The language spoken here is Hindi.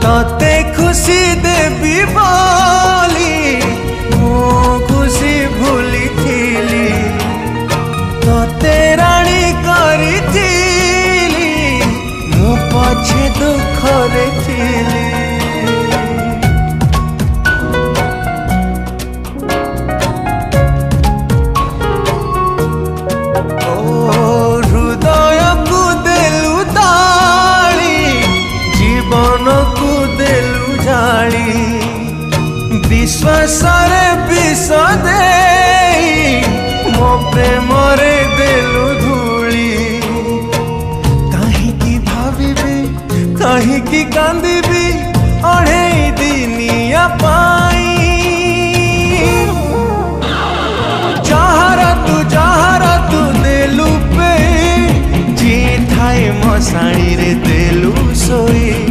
तते खुशी देवी बोली मो खुशी भूली थीली तते राणी करी थीली मु पछे दुख रे थीली। हृदय को देलु ताली जीवन को देलु जाली विश्वास रे विष दे मो प्रेम रे देलु धूली। कहीं भाविबी कहीं कांदिबी अढ़े दिनिया पाई जहारा तू देलु पे जी थाए मसाणी रे देलु सोई।